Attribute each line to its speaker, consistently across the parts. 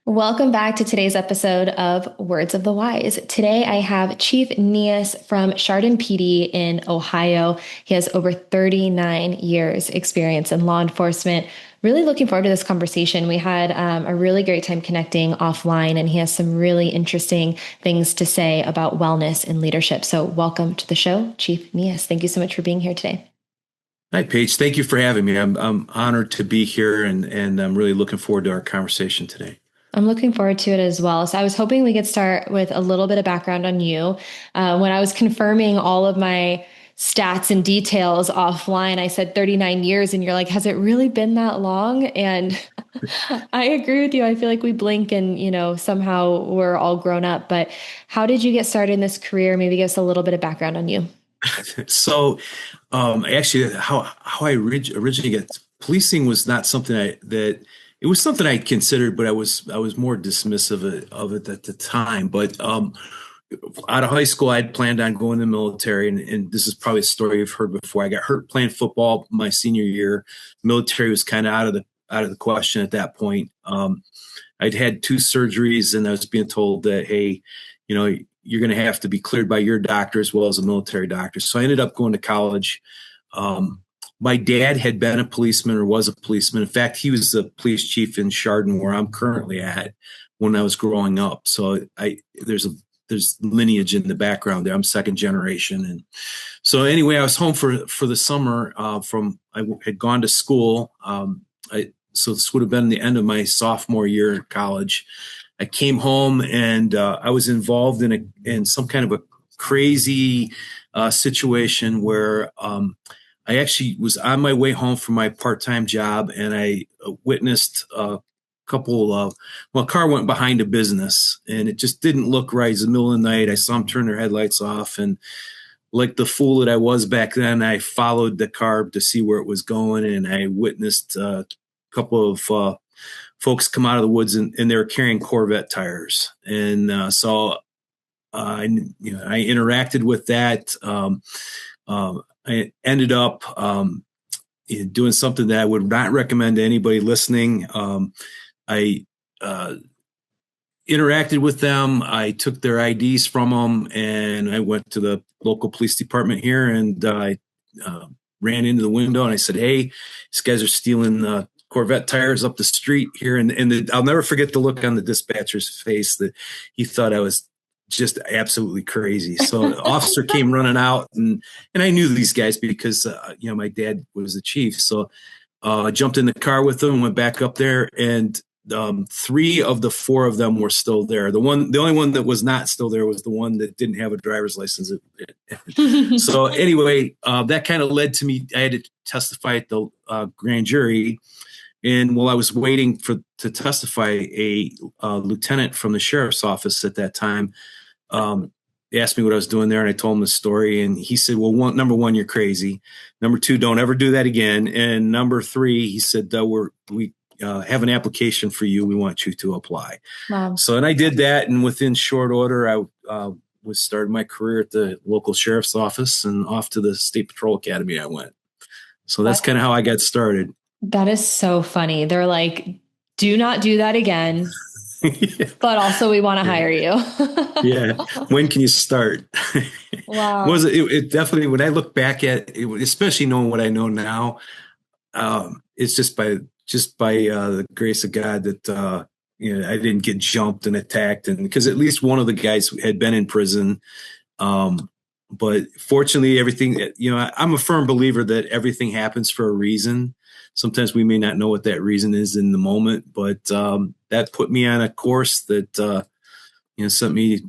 Speaker 1: Welcome back to today's episode of Words of the Wise. Today I have Chief Niehus from Chardon PD in Ohio. He has over 39 years experience in law enforcement. Really looking forward to this conversation. We had a really great time connecting offline, and he has some really interesting things to say about wellness and leadership. So welcome to the show, Chief Niehus. Thank you so much for being here today.
Speaker 2: Hi, Paige. Thank you for having me. I'm honored to be here, and I'm really looking forward to our conversation today.
Speaker 1: I'm looking forward to it as well. So I was hoping we could start with a little bit of background on you. When I was confirming all of my stats and details offline, I said 39 years, and you're like, has it really been that long? And I agree with you. I feel like we blink and, somehow we're all grown up. But how did you get started in this career? Maybe give us a little bit of background on you.
Speaker 2: So, actually, how I originally got policing was not something that it was something I considered, but I was more dismissive of it at the time. But out of high school, I'd planned on going to the military, and this is probably a story you've heard before. I got hurt playing football my senior year. Military was kind of out of the question at that point. I'd had two surgeries, and I was being told that, hey, you're going to have to be cleared by your doctor as well as a military doctor. So I ended up going to college. My dad had been a policeman or was a policeman. In fact, he was the police chief in Chardon, where I'm currently at, when I was growing up. So there's lineage in the background there. I'm second generation. And so anyway, I was home for the summer I had gone to school. So this would have been the end of my sophomore year in college. I came home and I was involved in some kind of a crazy situation where I actually was on my way home from my part-time job, and I witnessed a car went behind a business, and it just didn't look right. It was the middle of the night. I saw them turn their headlights off, and like the fool that I was back then, I followed the car to see where it was going, and I witnessed a couple of folks come out of the woods, and they were carrying Corvette tires. And so I interacted with that. I ended up doing something that I would not recommend to anybody listening. I interacted with them. I took their IDs from them, and I went to the local police department here, and I ran into the window, and I said, hey, these guys are stealing Corvette tires up the street here. And I'll never forget the look on the dispatcher's face, that he thought I was just absolutely crazy. So the officer came running out, and I knew these guys because, my dad was the chief. So I jumped in the car with them, went back up there, and three of the four of them were still there. The only one that was not still there was the one that didn't have a driver's license. So anyway, that kind of led to me. I had to testify at the grand jury. And while I was waiting to testify, a lieutenant from the sheriff's office at that time asked me what I was doing there, and I told him the story. And he said, well, number one, you're crazy. Number two, don't ever do that again. And number three, he said, we have an application for you. We want you to apply.
Speaker 1: Wow.
Speaker 2: So, and I did that. And within short order, I was starting my career at the local sheriff's office, and off to the State Patrol Academy I went. So that's kind of how I got started.
Speaker 1: That is so funny. They're like, do not do that again. Yeah. But also we want to hire you.
Speaker 2: Yeah. When can you start?
Speaker 1: Wow.
Speaker 2: It definitely, when I look back at it, especially knowing what I know now, it's just by the grace of God that, I didn't get jumped and attacked, and because at least one of the guys had been in prison. But fortunately, everything, I'm a firm believer that everything happens for a reason. Sometimes we may not know what that reason is in the moment, but that put me on a course that sent me,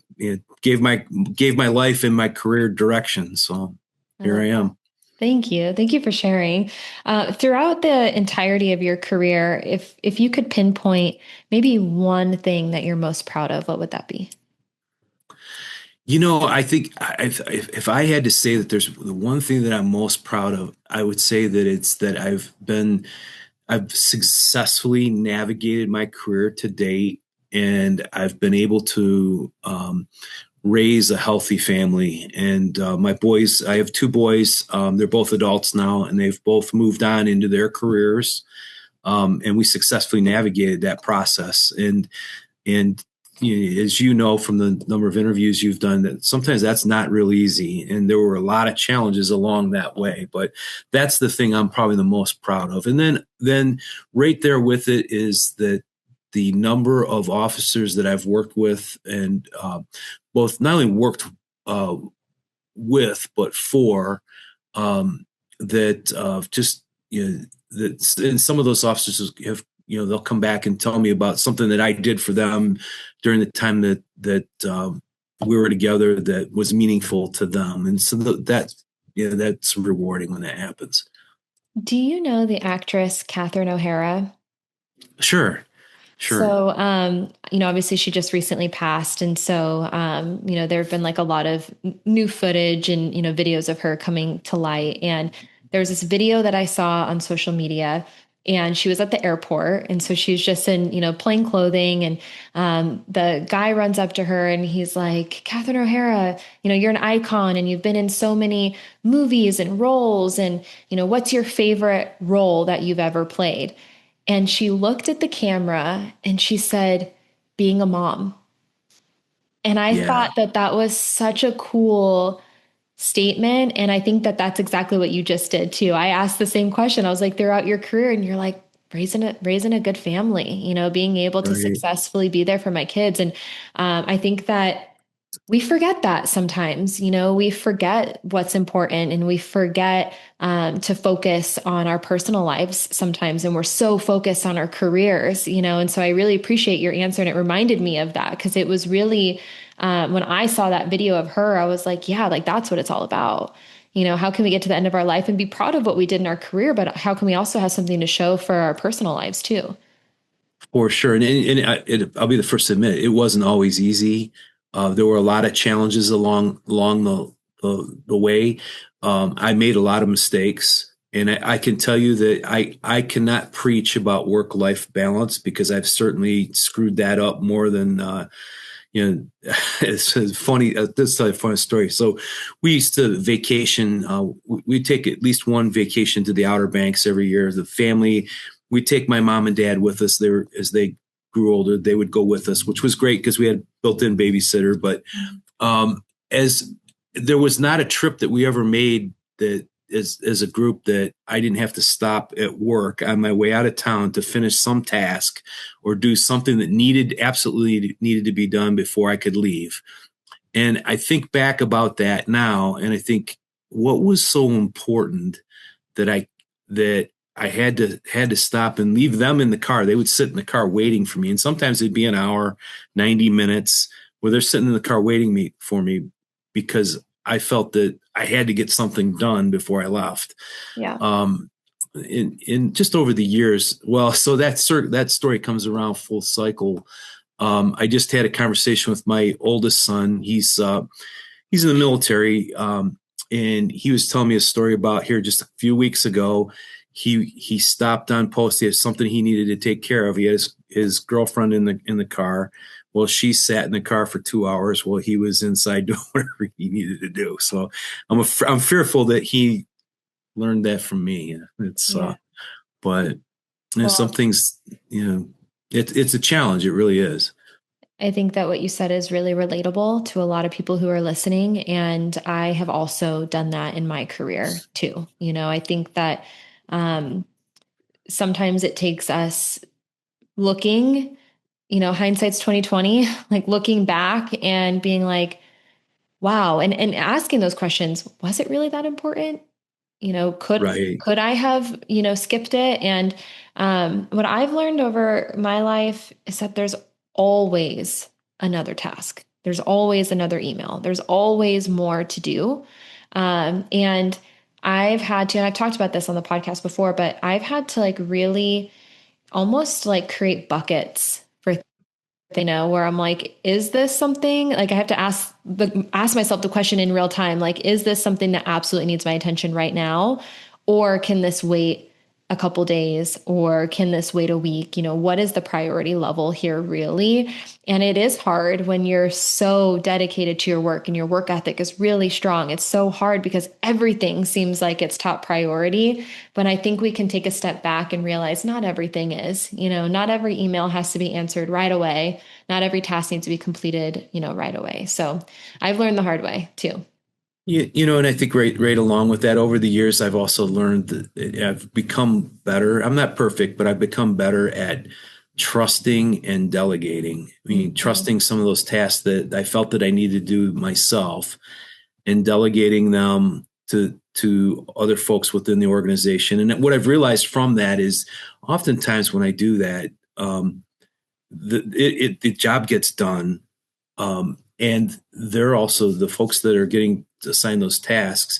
Speaker 2: gave my life and my career direction. So here I am.
Speaker 1: Thank you. Thank you for sharing. Throughout the entirety of your career, if you could pinpoint maybe one thing that you're most proud of, what would that be?
Speaker 2: I think if I had to say that there's the one thing that I'm most proud of, I would say that it's that I've successfully navigated my career to date, and I've been able to raise a healthy family. And my boys, I have two boys. They're both adults now, and they've both moved on into their careers. And we successfully navigated that process. And And as you know from the number of interviews you've done, that sometimes that's not real easy. And there were a lot of challenges along that way. But that's the thing I'm probably the most proud of. And then right there with it is that the number of officers that I've worked with and both not only worked with, but for that just, that, and some of those officers have, they'll come back and tell me about something that I did for them during the time that we were together that was meaningful to them. And so that's rewarding when that happens.
Speaker 1: Do you know the actress Catherine O'Hara?
Speaker 2: Sure. Sure.
Speaker 1: So, obviously she just recently passed. And so, there have been like a lot of new footage and, videos of her coming to light. And there was this video that I saw on social media, and she was at the airport. And so she's just in, plain clothing. And the guy runs up to her and he's like, Catherine O'Hara, you're an icon and you've been in so many movies and roles. And, what's your favorite role that you've ever played? And she looked at the camera and she said, being a mom. And I thought that was such a cool statement. And I think that that's exactly what you just did too. I asked the same question. I was like, throughout your career, and you're like, raising a good family, being able to successfully be there for my kids. And I think that we forget that sometimes, we forget what's important, and we forget to focus on our personal lives sometimes. And we're so focused on our careers, and so I really appreciate your answer. And it reminded me of that, because it was really, when I saw that video of her, I was like, yeah, like that's what it's all about. How can we get to the end of our life and be proud of what we did in our career, but how can we also have something to show for our personal lives too?
Speaker 2: For sure. I'll be the first to admit, it wasn't always easy. There were a lot of challenges along the way. I made a lot of mistakes, and I can tell you that I cannot preach about work-life balance, because I've certainly screwed that up more than it's funny. This is a funny story. So we used to vacation. We'd take at least one vacation to the Outer Banks every year. The family, we'd take my mom and dad with us. As they grew older, they would go with us, which was great because we had built-in babysitter. But as there was not a trip that we ever made that as a group that I didn't have to stop at work on my way out of town to finish some task or do something that absolutely needed to be done before I could leave. And I think back about that now, and I think what was so important that I had to stop and leave them in the car. They would sit in the car waiting for me. And sometimes it'd be an hour, 90 minutes where they're sitting in the car waiting for me because I felt that I had to get something done before I left.
Speaker 1: Yeah.
Speaker 2: In just over the years, well, so that story comes around full cycle. I just had a conversation with my oldest son. He's in the military, and he was telling me a story about here just a few weeks ago. He stopped on post. He had something he needed to take care of. He had his girlfriend in the car. Well, she sat in the car for 2 hours while he was inside doing whatever he needed to do. So I'm fearful that he learned that from me. But some things, it's a challenge. It really is.
Speaker 1: I think that what you said is really relatable to a lot of people who are listening. And I have also done that in my career too. I think that sometimes it takes us looking, hindsight's 2020, like looking back and being like, wow. And asking those questions, was it really that important? Could I have, skipped it? And what I've learned over my life is that there's always another task. There's always another email. There's always more to do. And I've had to, and I've talked about this on the podcast before, but I've had to like really almost like create buckets for, where I'm like, is this something like I have to ask myself the question in real time? Like, is this something that absolutely needs my attention right now? Or can this wait a couple days, or can this wait a week? What is the priority level here really? And it is hard when you're so dedicated to your work and your work ethic is really strong. It's so hard because everything seems like it's top priority. But I think we can take a step back and realize not everything is, not every email has to be answered right away. Not every task needs to be completed, right away. So I've learned the hard way too.
Speaker 2: And I think right along with that, over the years, I've also learned that I've become better. I'm not perfect, but I've become better at trusting and delegating. I mean, trusting some of those tasks that I felt that I needed to do myself and delegating them to other folks within the organization. And what I've realized from that is oftentimes when I do that, the job gets done. And they're also the folks that are getting assigned those tasks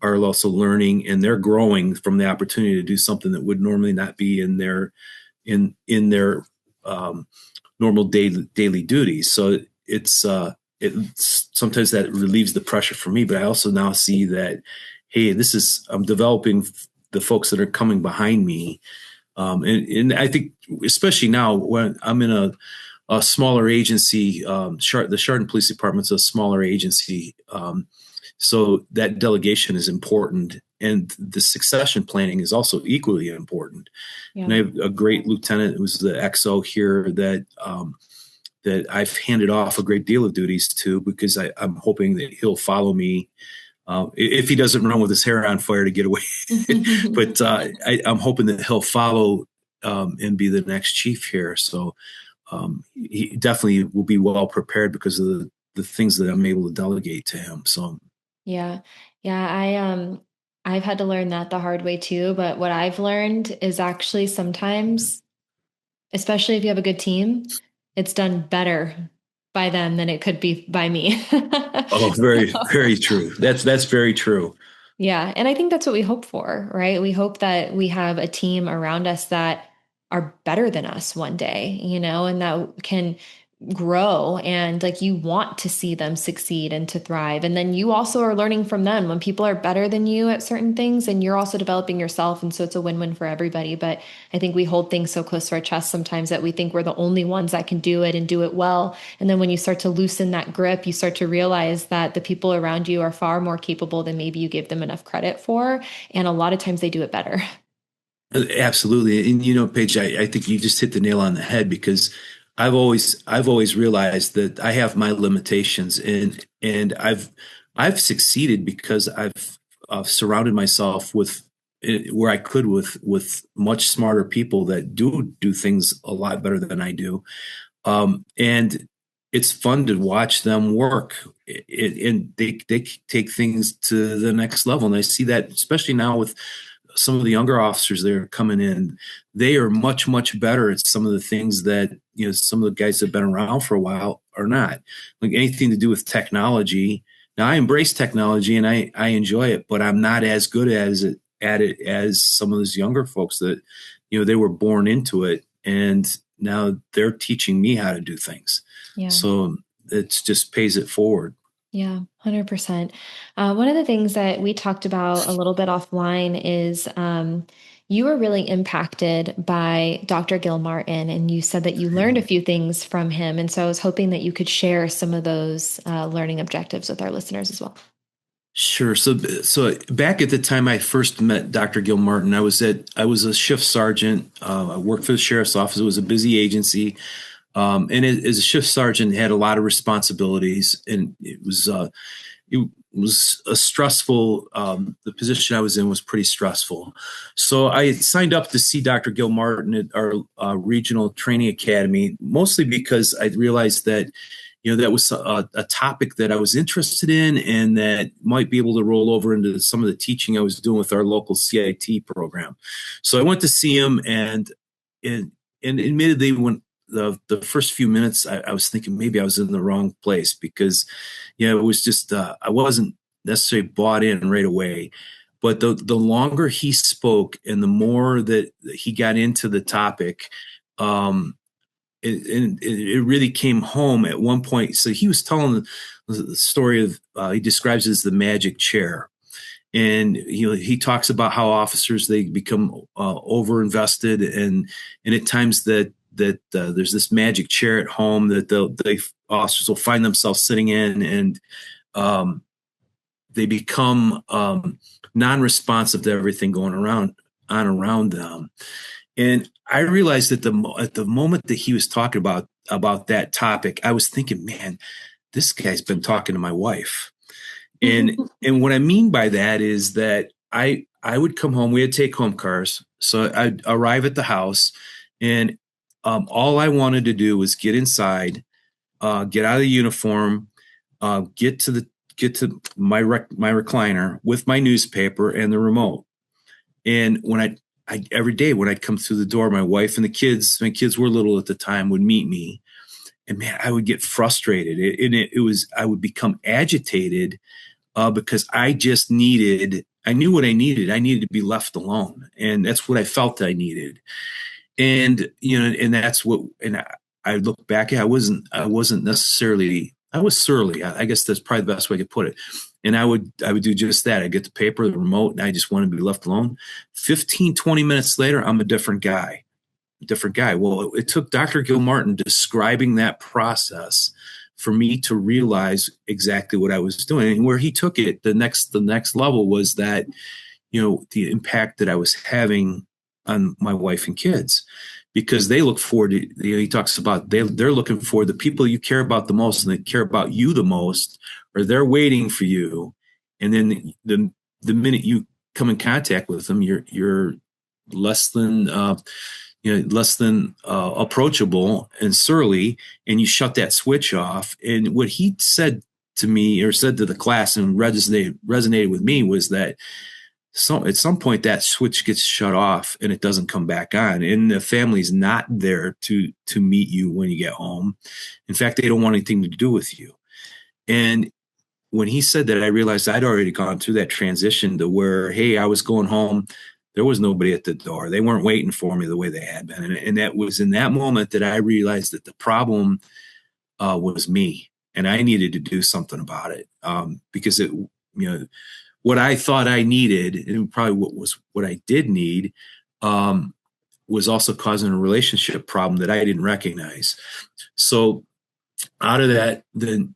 Speaker 2: are also learning, and they're growing from the opportunity to do something that would normally not be in their normal daily duties. So it's sometimes that relieves the pressure for me, but I also now see that, hey, I'm developing the folks that are coming behind me. And I think especially now when I'm in a smaller agency, the Chardon Police Department's a smaller agency. So that delegation is important, and the succession planning is also equally important.
Speaker 1: Yeah.
Speaker 2: And I have a great lieutenant who's the XO here that I've handed off a great deal of duties to, because I'm hoping that he'll follow me. If he doesn't run with his hair on fire to get away, but I'm hoping that he'll follow and be the next chief here. So he definitely will be well prepared because of the things that I'm able to delegate to him. So
Speaker 1: yeah. I've had to learn that the hard way too. But what I've learned is actually sometimes, especially if you have a good team, it's done better by them than it could be by me.
Speaker 2: oh, very, very true. That's very true.
Speaker 1: Yeah. And I think that's what we hope for, right? We hope that we have a team around us that are better than us one day, and that can grow, and like you want to see them succeed and to thrive. And then you also are learning from them when people are better than you at certain things, and you're also developing yourself. And so it's a win-win for everybody. But I think we hold things so close to our chest sometimes that we think we're the only ones that can do it and do it well. And then when you start to loosen that grip, you start to realize that the people around you are far more capable than maybe you gave them enough credit for. And a lot of times they do it better.
Speaker 2: Absolutely. And Paige, I think you just hit the nail on the head, because I've always realized that I have my limitations, and I've succeeded because I've surrounded myself with where I could with much smarter people that do things a lot better than I do. And it's fun to watch them work, and they take things to the next level. And I see that especially now with some of the younger officers that are coming in. They are much, much better at some of the things that, some of the guys that have been around for a while are not. Like anything to do with technology. Now, I embrace technology and I enjoy it, but I'm not as good at it as some of those younger folks that, they were born into it, and now they're teaching me how to do things.
Speaker 1: Yeah.
Speaker 2: So it just pays it forward.
Speaker 1: Yeah, 100%. One of the things that we talked about a little bit offline is you were really impacted by Dr. Gilmartin, and you said that you learned a few things from him. And so I was hoping that you could share some of those learning objectives with our listeners as well.
Speaker 2: Sure. So back at the time I first met Dr. Gilmartin, I was a shift sergeant. I worked for the sheriff's office. It was a busy agency. And as a shift sergeant, had a lot of responsibilities, and it was a stressful. The position I was in was pretty stressful, so I signed up to see Dr. Gilmartin at our regional training academy, mostly because I realized that that was a topic that I was interested in, and that might be able to roll over into some of the teaching I was doing with our local CIT program. So I went to see him, and admittedly, when the first few minutes, I was thinking maybe I was in the wrong place, because, it was just, I wasn't necessarily bought in right away. But the longer he spoke and the more that he got into the topic, it really came home at one point. So he was telling the story of, he describes it as the magic chair. And he talks about how officers, they become over invested, and at times that there's this magic chair at home that they officers will find themselves sitting in, and um, they become non-responsive to everything going around them. And I realized that at the moment that he was talking about that topic, I was thinking, man, this guy's been talking to my wife. And what I mean by that is that I would come home. We had take home cars, so I'd arrive at the house, and all I wanted to do was get inside, get out of the uniform, get to my recliner with my newspaper and the remote. And when I every day when I'd come through the door, my wife and my kids were little at the time, would meet me, and man, I would get frustrated. It was I would become agitated because I knew what I needed. I needed to be left alone, and that's what I felt I needed. And and that's what. And I look back, I wasn't necessarily. I was surly. I guess that's probably the best way I could put it. And I would do just that. I get the paper, the remote, and I just wanted to be left alone. 15, 20 minutes later, I'm a different guy. Well, it took Dr. Gilmartin describing that process for me to realize exactly what I was doing. And where he took it, the next level was that, the impact that I was having on my wife and kids, because they look forward to, he talks about they're looking for the people you care about the most and that care about you the most, or they're waiting for you. And then the minute you come in contact with them, you're less than approachable and surly, and you shut that switch off. And what he said to me, or said to the class, and resonated with me, was that at some point that switch gets shut off and it doesn't come back on, and the family's not there to meet you when you get home. In fact, they don't want anything to do with you. And when he said that, I realized I'd already gone through that transition to where, hey, I was going home. There was nobody at the door. They weren't waiting for me the way they had been. And that was in that moment that I realized that the problem was me, and I needed to do something about it, because what I thought I needed, and probably what I did need, was also causing a relationship problem that I didn't recognize. So out of that, then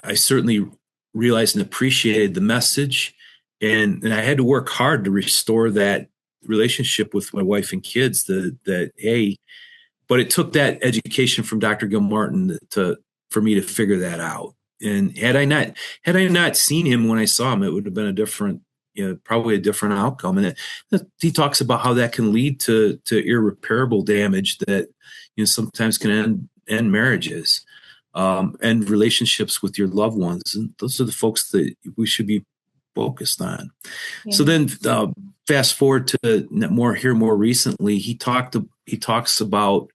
Speaker 2: I certainly realized and appreciated the message, and I had to work hard to restore that relationship with my wife and kids. But it took that education from Dr. Gilmartin for me to figure that out. And had I not seen him when I saw him, it would have been probably a different outcome. And he talks about how that can lead to irreparable damage that sometimes can end marriages, and relationships with your loved ones. And those are the folks that we should be focused on. Yeah. So then, fast forward to more recently, he talks about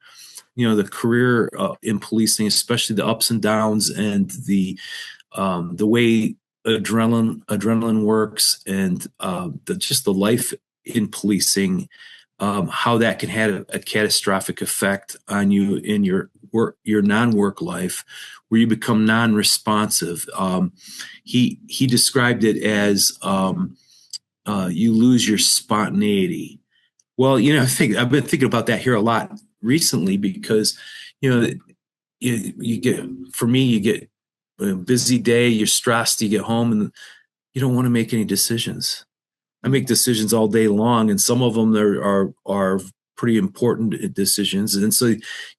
Speaker 2: the career in policing, especially the ups and downs, and the way adrenaline works, and just the life in policing, how that can have a catastrophic effect on you in your non-work life, where you become non-responsive. He described it as you lose your spontaneity. Well, I've been thinking about that here a lot recently, because you get a busy day, you're stressed, you get home, and you don't want to make any decisions. I make decisions all day long, and some of them are pretty important decisions. And so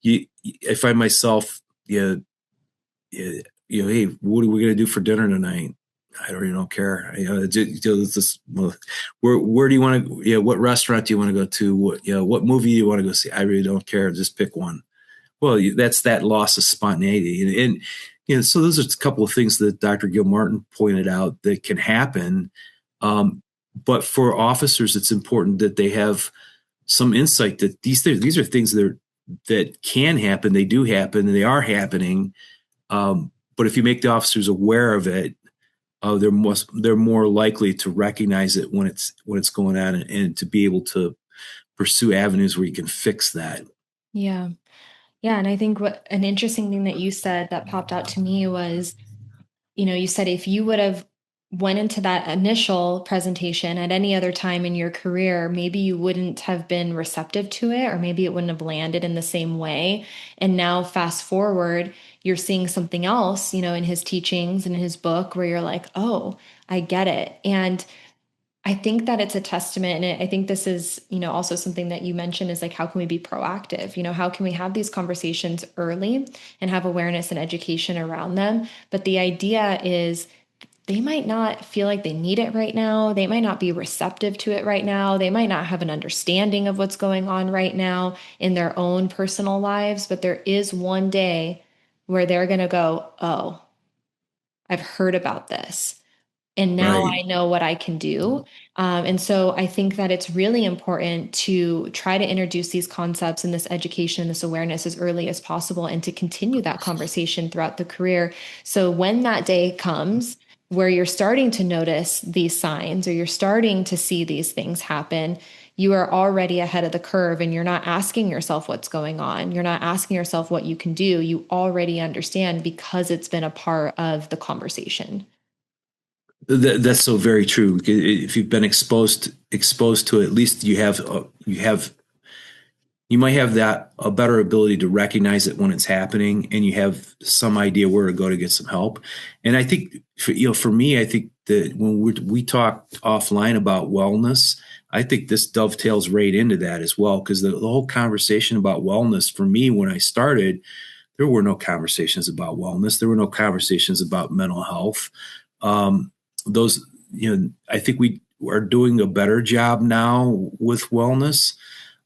Speaker 2: I find myself, hey, what are we going to do for dinner tonight? I don't care. Where do you want to? What restaurant do you want to go to? What movie do you want to go see? I really don't care. Just pick one. Well, that's that loss of spontaneity, and so those are a couple of things that Dr. Gilmartin pointed out that can happen. But for officers, it's important that they have some insight that these are things that can happen. They do happen, and they are happening. But if you make the officers aware of it, they're more likely to recognize it when it's going on, and to be able to pursue avenues where you can fix that.
Speaker 1: Yeah. Yeah. And I think an interesting thing that you said that popped out to me was, you said if you would have went into that initial presentation at any other time in your career, maybe you wouldn't have been receptive to it, or maybe it wouldn't have landed in the same way. And now, fast forward, you're seeing something else, in his teachings and in his book where you're like, oh, I get it. And I think that it's a testament. And I think this is, also something that you mentioned is like, how can we be proactive? How can we have these conversations early and have awareness and education around them? But the idea is, they might not feel like they need it right now. They might not be receptive to it right now. They might not have an understanding of what's going on right now in their own personal lives. But there is one day where they're going to go, oh, I've heard about this. And now
Speaker 2: Right.
Speaker 1: I know what I can do. And so I think that it's really important to try to introduce these concepts and this education, this awareness as early as possible, and to continue that conversation throughout the career. So when that day comes where you're starting to notice these signs or you're starting to see these things happen, you are already ahead of the curve and you're not asking yourself what's going on. You're not asking yourself what you can do. You already understand because it's been a part of the conversation.
Speaker 2: That's so very true. If you've been exposed to it, at least you might have that a better ability to recognize it when it's happening, and you have some idea where to go to get some help. And I think for me, I think that when we talk offline about wellness, I think this dovetails right into that as well, because the whole conversation about wellness for me when I started, there were no conversations about wellness. There were no conversations about mental health. Those, I think we are doing a better job now with wellness.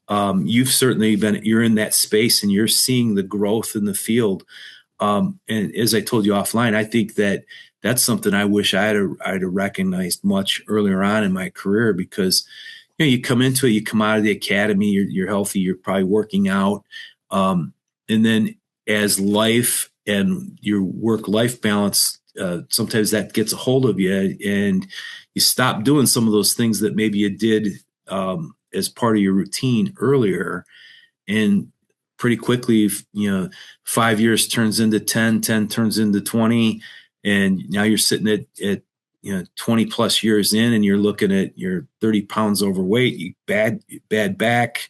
Speaker 2: You've certainly you're in that space and you're seeing the growth in the field. And as I told you offline, I think that that's something I wish I'd have recognized much earlier on in my career, because, you come into it, you come out of the academy, you're healthy, you're probably working out. And then as life and your work-life balance, sometimes that gets a hold of you and you stop doing some of those things that maybe you did as part of your routine earlier. And pretty quickly, 5 years turns into 10, 10 turns into 20. And now you're sitting at 20 plus years in, and you're looking at you're 30 pounds overweight, you bad back.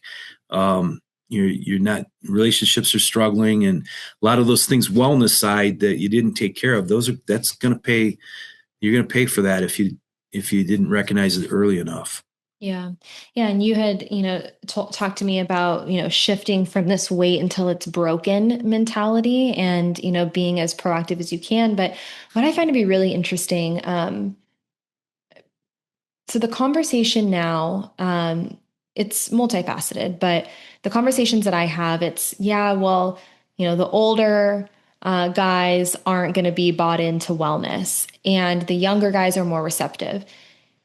Speaker 2: You're not, relationships are struggling, and a lot of those things, wellness side that you didn't take care of, that's going to pay. You're going to pay for that if you didn't recognize it early enough.
Speaker 1: Yeah. Yeah. And you had, talked to me about, shifting from this wait until it's broken mentality and, being as proactive as you can. But what I find to be really interesting, so the conversation now, it's multifaceted, but the conversations that I have, it's, yeah, well, the older guys aren't going to be bought into wellness and the younger guys are more receptive,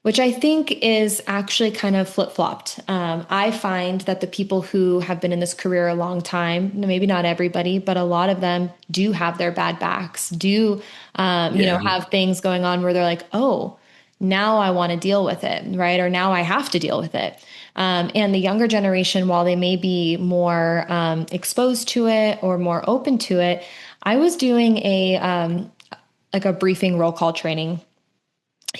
Speaker 1: which I think is actually kind of flip-flopped. I find that the people who have been in this career a long time, maybe not everybody, but a lot of them do have their bad backs, do
Speaker 2: Yeah.
Speaker 1: have things going on where they're like, oh, now I want to deal with it, right? Or now I have to deal with it. And the younger generation, while they may be more exposed to it or more open to it, I was doing a briefing roll call training,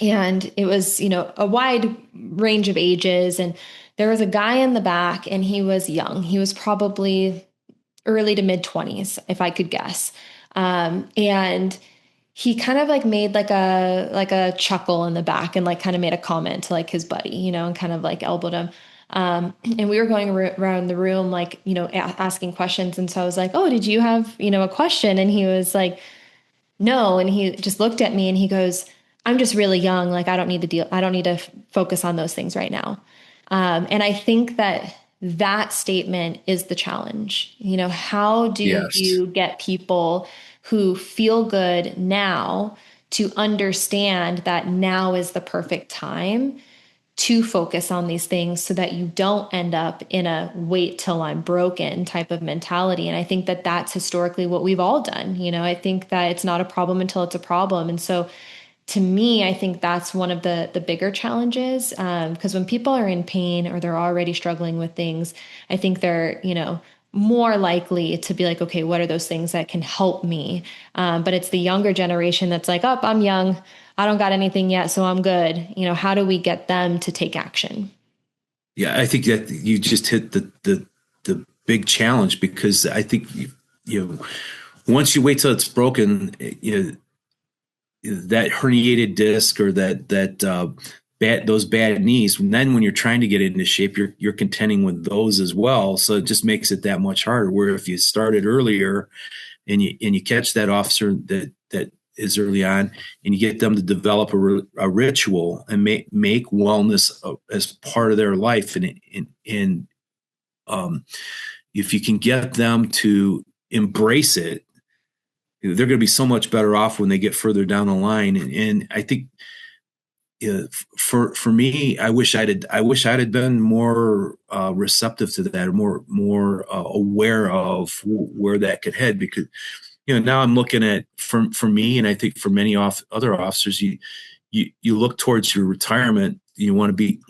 Speaker 1: and it was a wide range of ages, and there was a guy in the back and he was young. He was probably early to mid 20s if I could guess. And he kind of like made like a chuckle in the back and like kind of made a comment to like his buddy, and kind of like elbowed him. And we were going around the room, like, asking questions. And so I was like, oh, did you have, a question? And he was like, no. And he just looked at me and he goes, I'm just really young. Like, I don't need to deal. I don't need to focus on those things right now. And I think that that statement is the challenge. How do
Speaker 2: Yes.
Speaker 1: you get people who feel good now to understand that now is the perfect time to focus on these things so that you don't end up in a wait till I'm broken type of mentality? And I think that that's historically what we've all done. I think that it's not a problem until it's a problem. And so to me, I think that's one of the bigger challenges, because when people are in pain or they're already struggling with things, I think they're, more likely to be like, okay, what are those things that can help me? But it's the younger generation that's like, oh, I'm young. I don't got anything yet, so I'm good. How do we get them to take action?
Speaker 2: Yeah, I think that you just hit the big challenge, because I think you once you wait till it's broken, that herniated disc, or that those bad knees. And then when you're trying to get into shape, you're contending with those as well. So it just makes it that much harder. Where if you started earlier, and you catch that officer that is early on, and you get them to develop a ritual and make wellness as part of their life, and if you can get them to embrace it, they're going to be so much better off when they get further down the line. And I think, for me, I wish I'd been more receptive to that, or more aware of where that could head. Because now I'm looking at, for me, and I think for many other officers, you look towards your retirement. You want to be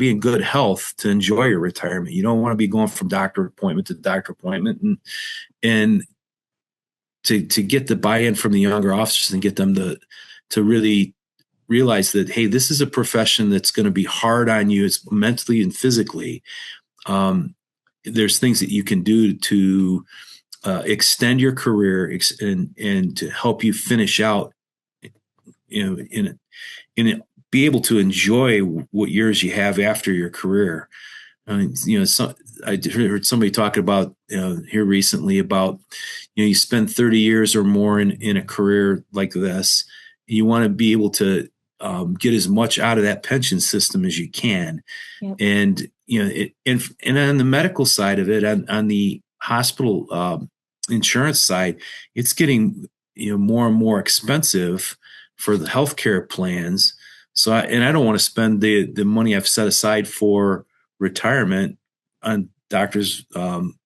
Speaker 2: in good health to enjoy your retirement. You don't want to be going from doctor appointment to doctor appointment, and to get the buy-in from the younger officers, and get them to really realize that, hey, this is a profession that's going to be hard on you. It's mentally and physically. There's things that you can do to extend your career, and to help you finish out, be able to enjoy what years you have after your career. I heard somebody talking about here recently about, you spend 30 years or more in a career like this. You want to be able to get as much out of that pension system as you can.
Speaker 1: Yep.
Speaker 2: And and on the medical side of it, on the hospital insurance side, it's getting more and more expensive for the healthcare plans. So I don't want to spend the money I've set aside for retirement on doctors'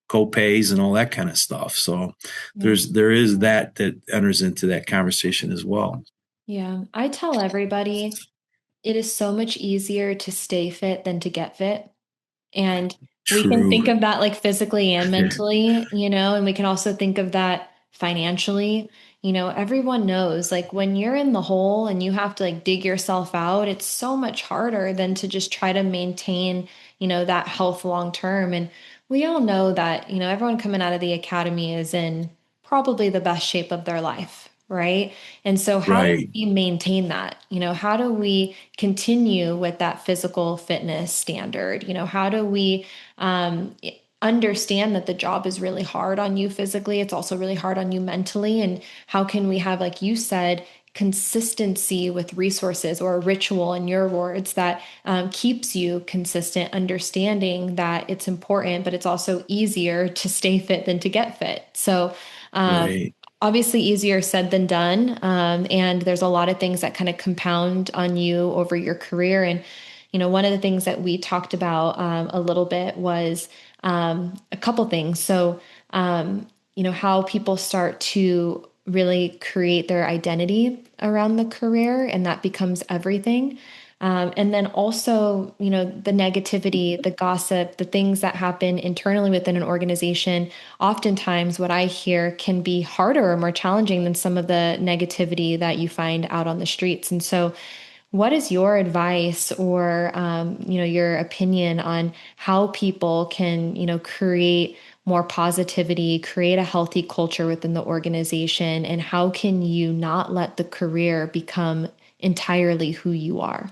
Speaker 2: co-pays and all that kind of stuff. So there is that enters into that conversation as well.
Speaker 1: Yeah, I tell everybody it is so much easier to stay fit than to get fit. And we can think
Speaker 2: True.
Speaker 1: of that like physically and mentally, and we can also think of that financially. Everyone knows like when you're in the hole and you have to like dig yourself out, it's so much harder than to just try to maintain, that health long term. And we all know that, everyone coming out of the academy is in probably the best shape of their life. Right. And so, how do
Speaker 2: Right.
Speaker 1: we maintain that? How do we continue with that physical fitness standard? How do we understand that the job is really hard on you physically? It's also really hard on you mentally. And how can we have, like you said, consistency with resources, or a ritual, in your words, that keeps you consistent, understanding that it's important, but it's also easier to stay fit than to get fit. So,
Speaker 2: Right.
Speaker 1: obviously easier said than done. And there's a lot of things that kind of compound on you over your career. And, one of the things that we talked about a little bit was a couple things. So, how people start to really create their identity around the career, and that becomes everything. And then also, the negativity, the gossip, the things that happen internally within an organization. Oftentimes, what I hear can be harder or more challenging than some of the negativity that you find out on the streets. And so, what is your advice, or, your opinion on how people can, create more positivity, create a healthy culture within the organization, and how can you not let the career become entirely who you are?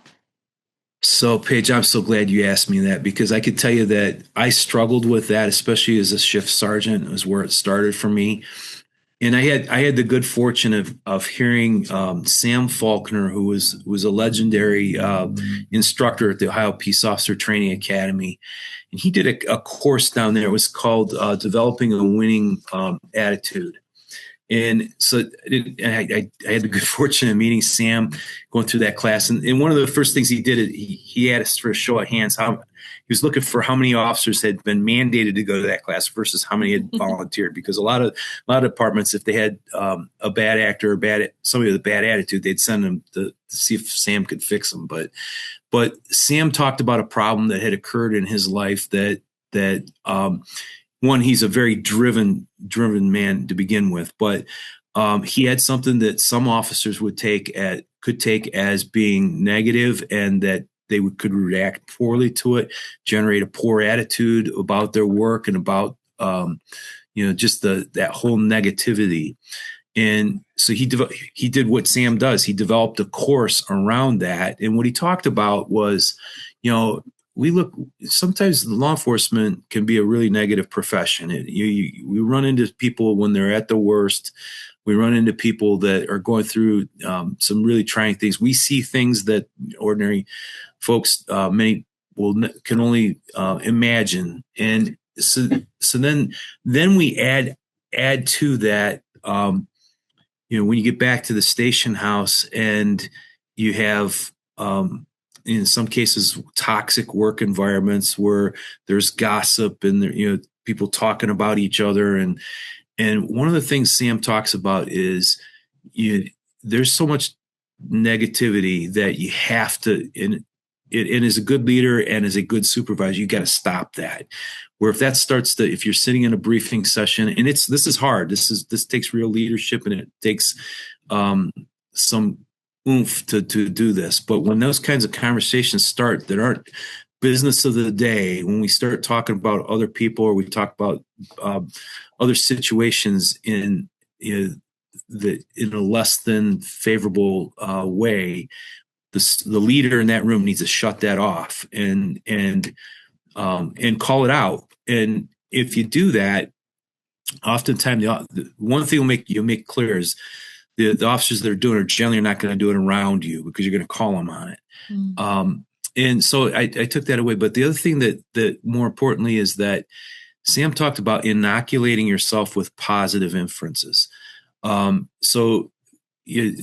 Speaker 2: So, Paige, I'm so glad you asked me that, because I could tell you that I struggled with that, especially as a shift sergeant. Was where it started for me. And I had the good fortune of hearing Sam Faulkner, who was a legendary instructor at the Ohio Peace Officer Training Academy, and he did a course down there. It was called Developing a Winning Attitude. And so I had the good fortune of meeting Sam, going through that class. And one of the first things he did, he asked for a show of hands. He was looking for how many officers had been mandated to go to that class versus how many had volunteered. Because a lot of departments, if they had a bad actor or somebody with a bad attitude, they'd send them to see if Sam could fix them. But Sam talked about a problem that had occurred in his life that one, he's a very driven man to begin with, but he had something that some officers would take could take as being negative, and that they could react poorly to it, generate a poor attitude about their work and about just that whole negativity. And so he did what Sam does. He developed a course around that. And what he talked about was, we look, sometimes law enforcement can be a really negative profession. We run into people when they're at the worst. We run into people that are going through some really trying things. We see things that ordinary folks many can only imagine. And so then we add to that. When you get back to the station house and you have, in some cases, toxic work environments where there's gossip and people talking about each other, and one of the things Sam talks about is there's so much negativity that you have to, and as a good leader and as a good supervisor, you got to stop that. Where if you're sitting in a briefing session, and this is hard, this takes real leadership, and it takes some oomph to do this. But when those kinds of conversations start that aren't business of the day, when we start talking about other people, or we talk about other situations in a less than favorable way, the leader in that room needs to shut that off and call it out. And if you do that, oftentimes the one thing you'll make clear is the officers that are doing it are generally not going to do it around you, because you're going to call them on it. And so I took that away. But the other thing that more importantly is that Sam talked about inoculating yourself with positive inferences. So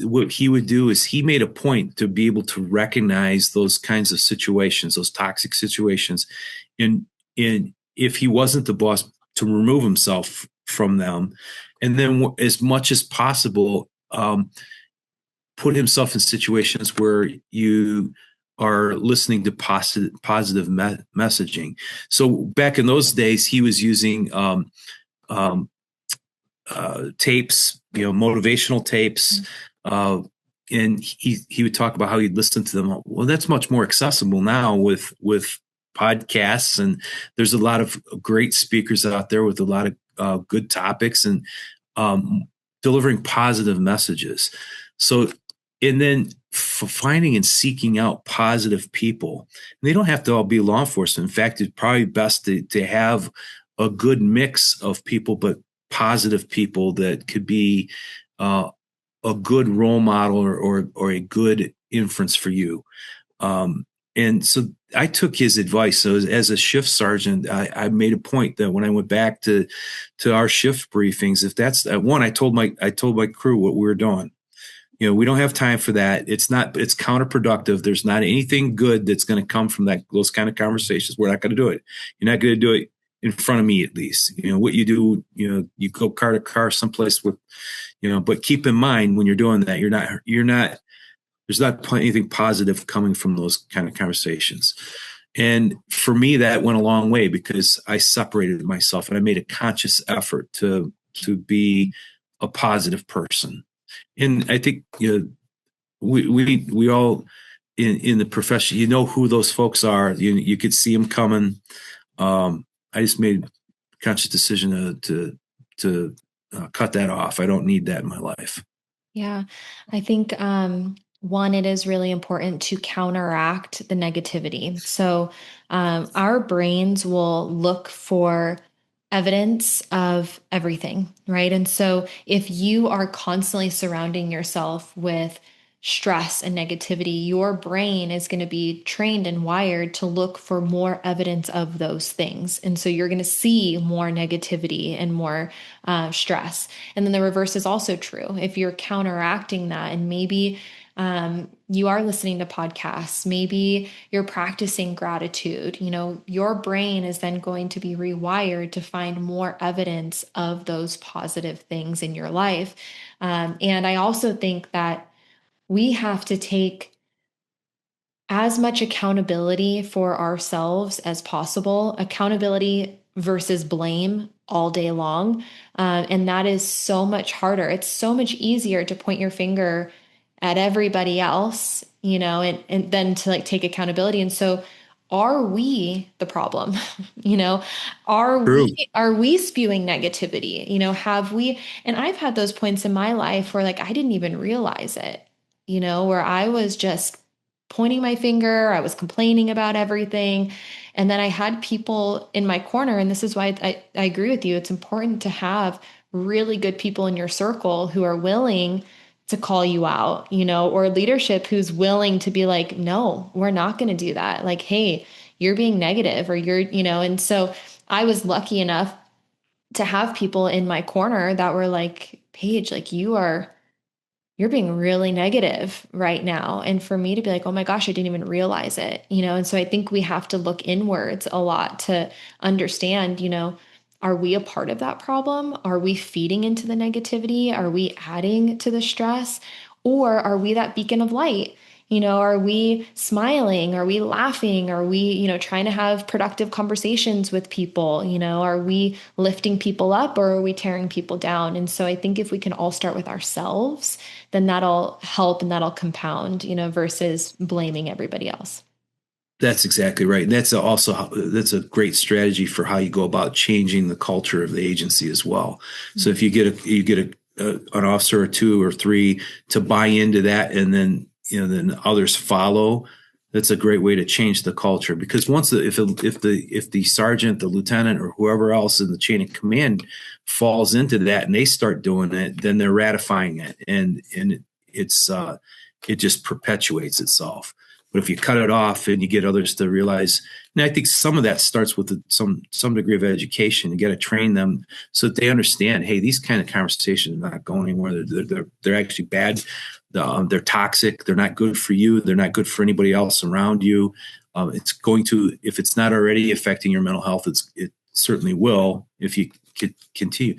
Speaker 2: what he would do is he made a point to be able to recognize those kinds of situations, those toxic situations, and if he wasn't the boss, to remove himself from them, and then as much as possible put himself in situations where you are listening to positive messaging. So back in those days, he was using tapes, motivational tapes, and he would talk about how he'd listen to them. Well, that's much more accessible now with podcasts, and there's a lot of great speakers out there with a lot of good topics and delivering positive messages. So, and then finding and seeking out positive people. And they don't have to all be law enforcement. In fact, it's probably best to have a good mix of people, but positive people that could be a good role model or a good inference for you. And so I took his advice. So as a shift sergeant, I made a point that when I went back to our shift briefings, if that's one, I told my crew what we were doing. We don't have time for that. It's counterproductive. There's not anything good that's going to come from those kind of conversations. We're not going to do it. You're not going to do it in front of me, at least. What you do, you go car to car someplace with, but keep in mind when you're doing that, there's not anything positive coming from those kind of conversations. And for me, that went a long way, because I separated myself and I made a conscious effort to be a positive person. And I think we all in the profession, who those folks are. You could see them coming. I just made a conscious decision to cut that off. I don't need that in my life.
Speaker 1: Yeah, I think one, it is really important to counteract the negativity. So our brains will look for evidence of everything, right? And so if you are constantly surrounding yourself with stress and negativity, your brain is going to be trained and wired to look for more evidence of those things. And so you're going to see more negativity and more stress. And then the reverse is also true. If you're counteracting that, and maybe you are listening to podcasts, maybe you're practicing gratitude, your brain is then going to be rewired to find more evidence of those positive things in your life. And I also think that we have to take as much accountability for ourselves as possible, accountability versus blame all day long. And that is so much harder. It's so much easier to point your finger at everybody else, and then to like take accountability. And so are we the problem? you know,
Speaker 2: True.
Speaker 1: are we spewing negativity? Have we, and I've had those points in my life where like I didn't even realize it, where I was just pointing my finger, I was complaining about everything. And then I had people in my corner, and this is why I agree with you. It's important to have really good people in your circle who are willing to call you out, or leadership who's willing to be like, no, we're not going to do that. Like, hey, you're being negative or and so I was lucky enough to have people in my corner that were like, Paige, like you're being really negative right now. And for me to be like, oh my gosh, I didn't even realize it, And so I think we have to look inwards a lot to understand, are we a part of that problem? Are we feeding into the negativity? Are we adding to the stress? Or are we that beacon of light? Are we smiling? Are we laughing? Are we, trying to have productive conversations with people? Are we lifting people up or are we tearing people down? And so I think if we can all start with ourselves, then that'll help and that'll compound, versus blaming everybody else.
Speaker 2: That's exactly right. And that's a great strategy for how you go about changing the culture of the agency as well. So if you get an officer or two or three to buy into that, and then others follow, that's a great way to change the culture. Because if the sergeant, the lieutenant, or whoever else in the chain of command falls into that and they start doing it, then they're ratifying it, and it just perpetuates itself. But if you cut it off and you get others to realize, and I think some of that starts with some degree of education. You got to train them so that they understand, hey, these kind of conversations are not going anywhere. They're actually bad. They're toxic. They're not good for you. They're not good for anybody else around you. It's going to, if it's not already affecting your mental health, it certainly will if you could continue.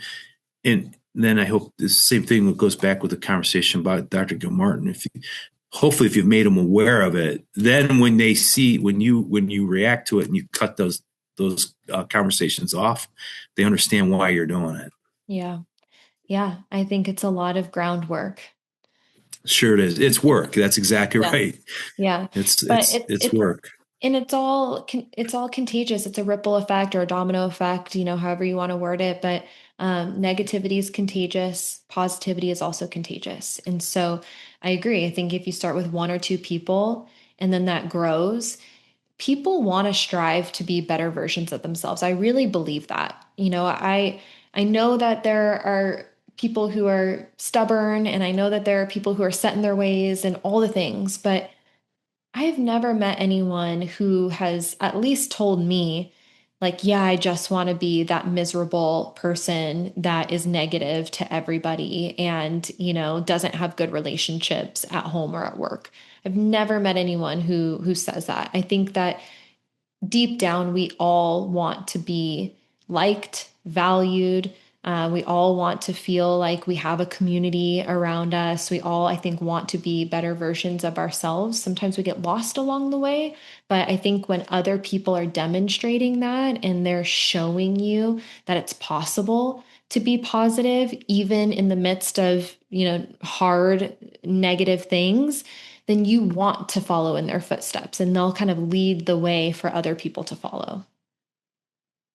Speaker 2: And then I hope the same thing goes back with the conversation about Dr. Gilmartin. Hopefully if you've made them aware of it, then when you react to it and you cut those conversations off, they understand why you're doing it.
Speaker 1: Yeah. Yeah. I think it's a lot of groundwork.
Speaker 2: Sure it is. It's work. That's exactly
Speaker 1: Yeah.
Speaker 2: right.
Speaker 1: Yeah.
Speaker 2: It's
Speaker 1: But
Speaker 2: it's it's work.
Speaker 1: and it's all contagious. It's a ripple effect or a domino effect, however you want to word it. But negativity is contagious. Positivity is also contagious. And so I agree. I think if you start with one or two people and then that grows, people want to strive to be better versions of themselves. I really believe that. I know that there are people who are stubborn and I know that there are people who are set in their ways and all the things, but I've never met anyone who has at least told me, like, yeah, I just want to be that miserable person that is negative to everybody and, doesn't have good relationships at home or at work. I've never met anyone who says that. I think that deep down, we all want to be liked, valued. We all want to feel like we have a community around us. We all, I think, want to be better versions of ourselves. Sometimes we get lost along the way, but I think when other people are demonstrating that and they're showing you that it's possible to be positive, even in the midst of, hard, negative things, then you want to follow in their footsteps and they'll kind of lead the way for other people to follow.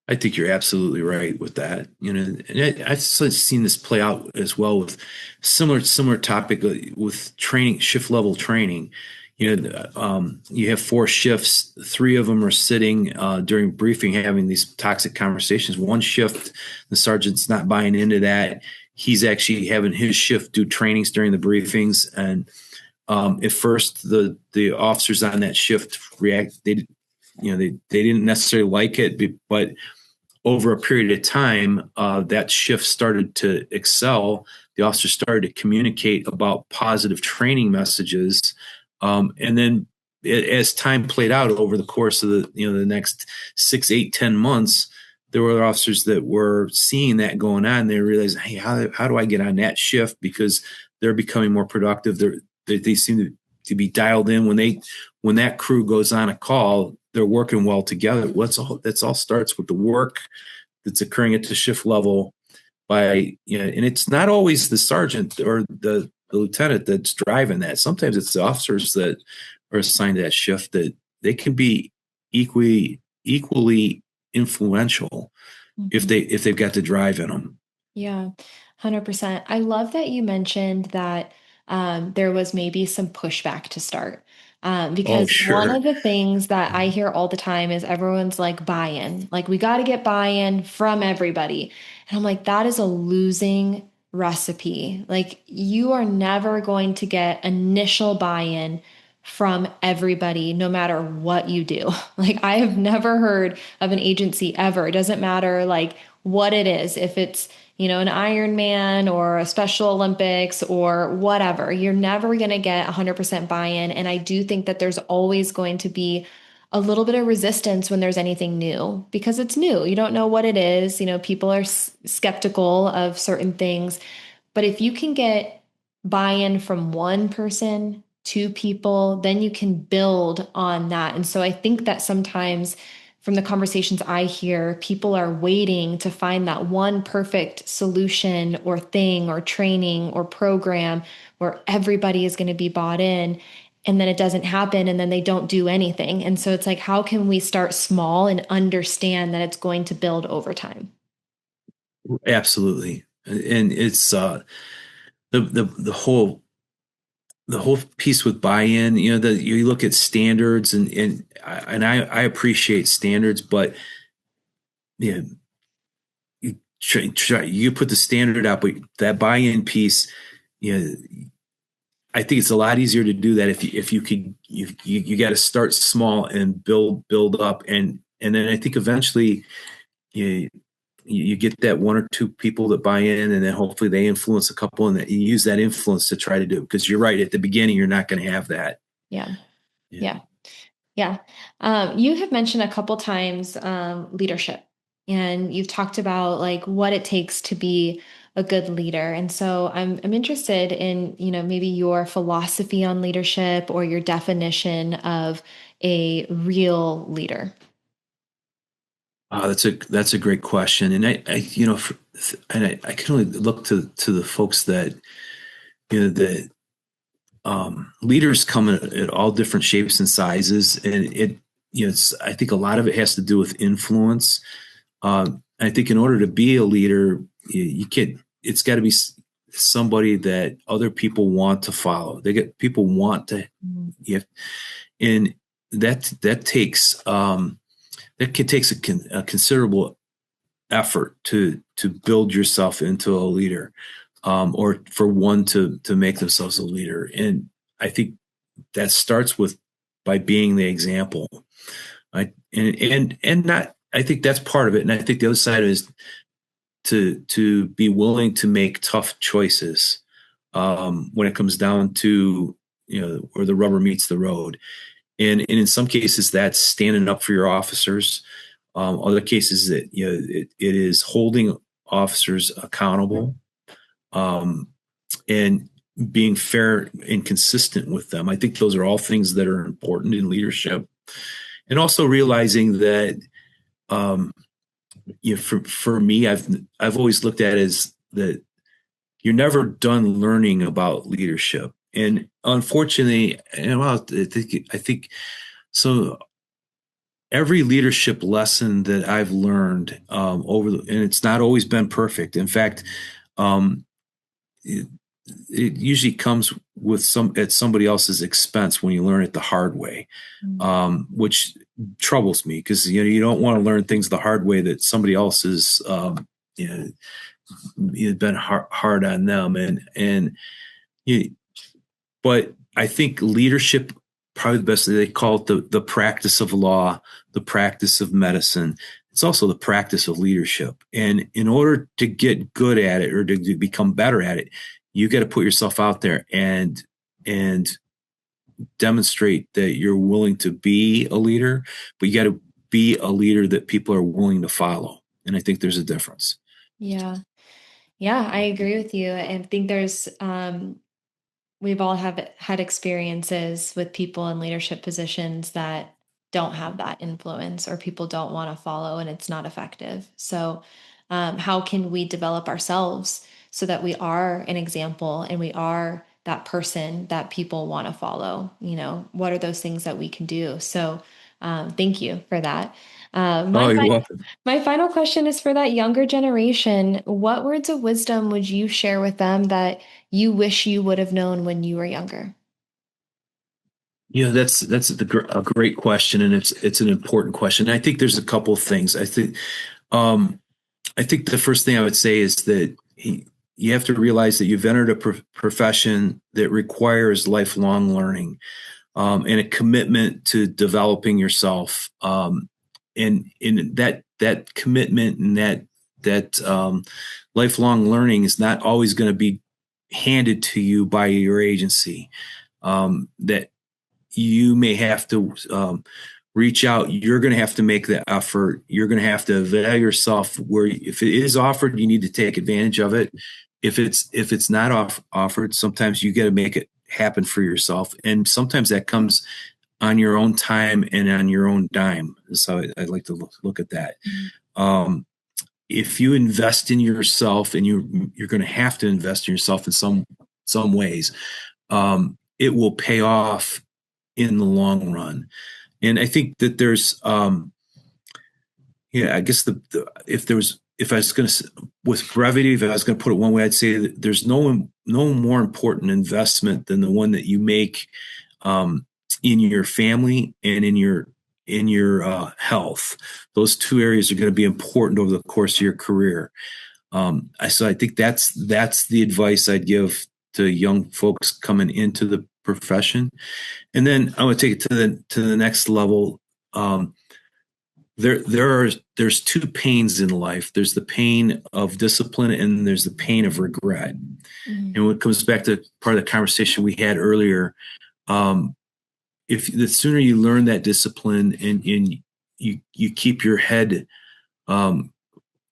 Speaker 2: I think you're absolutely right with that. And I've seen this play out as well with similar topic with training, shift level training. You have 4 shifts. 3 of them are sitting during briefing, having these toxic conversations. One shift, the sergeant's not buying into that. He's actually having his shift do trainings during the briefings. And at first, the officers on that shift react. They didn't necessarily like it, but over a period of time, that shift started to excel. The officers started to communicate about positive training messages, and then as time played out over the course of the next 6, 8, 10 months, there were officers that were seeing that going on. They realized, hey, how do I get on that shift? Because they're becoming more productive. They seem to be dialed in when that crew goes on a call. They're working well together. That's all starts with the work that's occurring at the shift level and it's not always the sergeant or the the lieutenant that's driving that. Sometimes it's the officers that are assigned to that shift that they can be equally influential if
Speaker 1: Mhm.
Speaker 2: they've got the drive in them.
Speaker 1: Yeah, 100%. I love that you mentioned that there was maybe some pushback to start.
Speaker 2: Oh,
Speaker 1: Because one
Speaker 2: sure.
Speaker 1: of the things that I hear all the time is everyone's like buy-in, like we got to get buy-in from everybody. And I'm like, that is a losing recipe. Like you are never going to get initial buy-in from everybody, no matter what you do. Like I have never heard of an agency ever. It doesn't matter like what it is, if it's an Ironman or a Special Olympics or whatever. You're never going to get 100% buy-in. And I do think that there's always going to be a little bit of resistance when there's anything new because it's new. You don't know what it is. People are skeptical of certain things. But if you can get buy-in from one person, two people, then you can build on that. And so I think that sometimes from the conversations I hear, people are waiting to find that one perfect solution or thing or training or program where everybody is going to be bought in. And then it doesn't happen and then they don't do anything. And so it's like, how can we start small and understand that it's going to build over time?
Speaker 2: Absolutely. And it's the the whole piece with buy-in, that you look at standards and I appreciate standards, but yeah, you put the standard out, but that buy-in piece, you know, I think it's a lot easier to do that if you could you got to start small and build up, and then I think eventually you you get that one or two people that buy in, and then hopefully they influence a couple, and that you use that influence to try to do it. Because you're right, at the beginning you're not going to have that.
Speaker 1: Yeah.
Speaker 2: Yeah.
Speaker 1: Yeah. Yeah. You have mentioned a couple times leadership, and you've talked about like what it takes to be a good leader. And so I'm interested in, maybe your philosophy on leadership or your definition of a real leader.
Speaker 2: That's a great question, and I can only look to the folks that the leaders come at all different shapes and sizes, and I think a lot of it has to do with influence. I think in order to be a leader, you can't. It's got to be somebody that other people want to follow. They get people want to,
Speaker 1: Mhm.
Speaker 2: yeah, and that takes takes a considerable effort to build yourself into a leader, or for one to make themselves a leader. And I think that starts with by being the example. And not. I think that's part of it, and I think the other side is to be willing to make tough choices when it comes down to where the rubber meets the road. And in some cases that's standing up for your officers. Other cases that it is holding officers accountable, um, and being fair and consistent with them. I think those are all things that are important in leadership, and also realizing that for me, I've always looked at it as that you're never done learning about leadership. And unfortunately, I think so. Every leadership lesson that I've learned and it's not always been perfect. In fact, um, it, it usually comes with at somebody else's expense when you learn it the hard way,
Speaker 1: Mm.
Speaker 2: which troubles me because you don't want to learn things the hard way that somebody else has you know, been hard on them, and you, but I think leadership, probably the best, they call it the practice of law, the practice of medicine. It's also the practice of leadership. And in order to get good at it or to become better at it, you got to put yourself out there and demonstrate that you're willing to be a leader, but you got to be a leader that people are willing to follow. And I think there's a difference.
Speaker 1: Yeah. Yeah, I agree with you. I think we've all have had experiences with people in leadership positions that don't have that influence or people don't want to follow and it's not effective. So, how can we develop ourselves so that we are an example and we are that person that people want to follow? What are those things that we can do? So thank you for that.
Speaker 2: Oh, you're welcome.
Speaker 1: My final question is for that younger generation. What words of wisdom would you share with them that you wish you would have known when you were younger?
Speaker 2: That's a great question, and it's an important question. I think there's a couple of things. Um, I think the first thing I would say is that you have to realize that you've entered a profession that requires lifelong learning, and a commitment to developing yourself. And in that commitment and that lifelong learning is not always going to be handed to you by your agency. That you may have to reach out. You're going to have to make the effort. You're going to have to evaluate yourself. Where if it is offered, you need to take advantage of it. If it's not offered, sometimes you got to make it happen for yourself, and sometimes that comes on your own time and on your own dime. So I'd like to look at that. If you invest in yourself, and you're going to have to invest in yourself in some ways, it will pay off in the long run. And I think that there's, I guess if I was going to, with brevity, if I was going to put it one way, I'd say that there's no more important investment than the one that you make in your family and in your health. Those two areas are going to be important over the course of your career. So I think that's the advice I'd give to young folks coming into the profession. And then I would take it to the next level. There's two pains in life. There's the pain of discipline, and there's the pain of regret.
Speaker 1: Mm-hmm.
Speaker 2: And when it comes back to part of the conversation we had earlier, if the sooner you learn that discipline, and you keep your head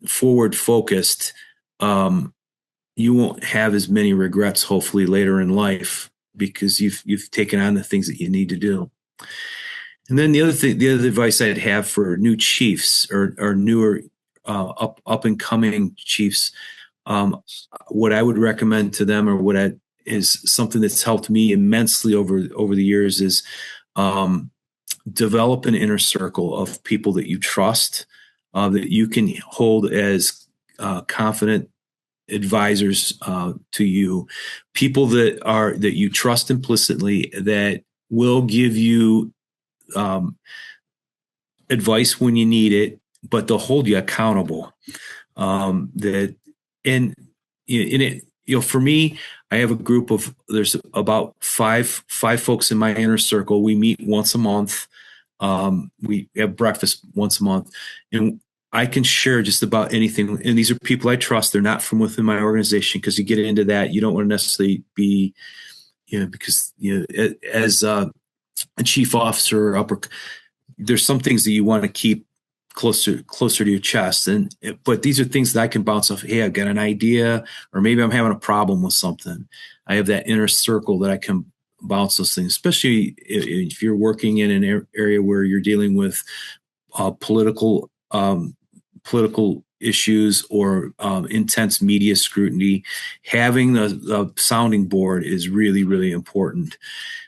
Speaker 2: forward focused, you won't have as many regrets, hopefully, later in life, because you've taken on the things that you need to do. And then the other advice I'd have for new chiefs or newer up and coming chiefs, what I would recommend to them, or is something that's helped me immensely over the years, is develop an inner circle of people that you trust, that you can hold as confident advisors to you, people that you trust implicitly, that will give you advice when you need it, but they'll hold you accountable. For me, I have a group of, there's about five folks in my inner circle. We meet once a month. We have breakfast once a month, and I can share just about anything. And these are people I trust. They're not from within my organization, because you get into that, you don't want to necessarily be, because as a chief officer, there's some things that you want to keep closer to your chest. But these are things that I can bounce off. Hey, I've got an idea, or maybe I'm having a problem with something. I have that inner circle that I can bounce those things, especially if you're working in an area where you're dealing with political issues or intense media scrutiny. Having the sounding board is really, really important.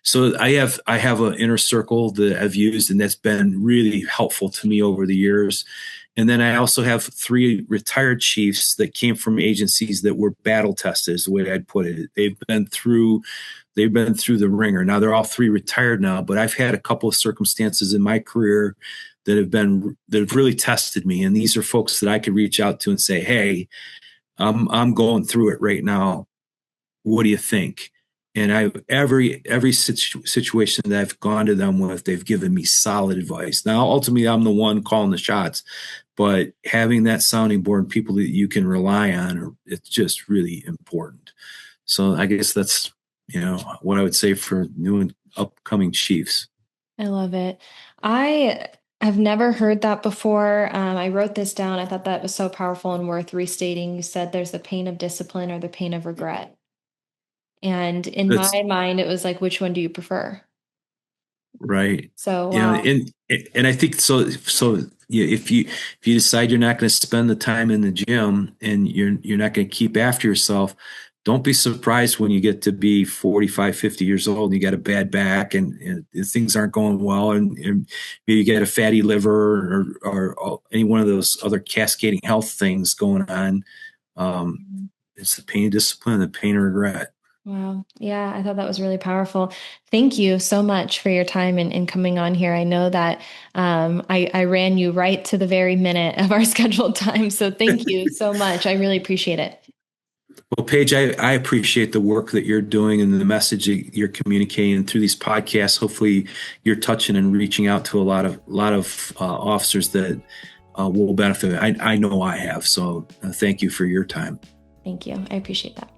Speaker 2: So I have an inner circle that I've used, and that's been really helpful to me over the years. And then I also have 3 retired chiefs that came from agencies that were battle tested, is the way I'd put it. They've been through the ringer. Now they're all 3 retired now, but I've had a couple of circumstances in my career that have really tested me. And these are folks that I could reach out to and say, hey, I'm going through it right now. What do you think? And every situation that I've gone to them with, they've given me solid advice. Now, ultimately, I'm the one calling the shots, but having that sounding board and people that you can rely on, it's just really important. So I guess that's, what I would say for new and upcoming chiefs.
Speaker 1: I love it. I've never heard that before. I wrote this down. I thought that was so powerful and worth restating. You said there's the pain of discipline or the pain of regret. And in
Speaker 2: That's
Speaker 1: my mind, it was like, which one do you prefer?
Speaker 2: right.
Speaker 1: So,
Speaker 2: Yeah,
Speaker 1: wow.
Speaker 2: and I think so. If you decide you're not going to spend the time in the gym, and you're not going to keep after yourself, don't be surprised when you get to be 45, 50 years old and you got a bad back and things aren't going well, and maybe you get a fatty liver or any one of those other cascading health things going on. It's the pain of discipline, the pain of regret.
Speaker 1: Wow. Yeah, I thought that was really powerful. Thank you so much for your time and coming on here. I know that I ran you right to the very minute of our scheduled time. So thank you so much. I really appreciate it.
Speaker 2: Well, Paige, I appreciate the work that you're doing and the message that you're communicating through these podcasts. Hopefully, you're touching and reaching out to a lot of officers that will benefit. I know I have. So thank you for your time.
Speaker 1: Thank you. I appreciate that.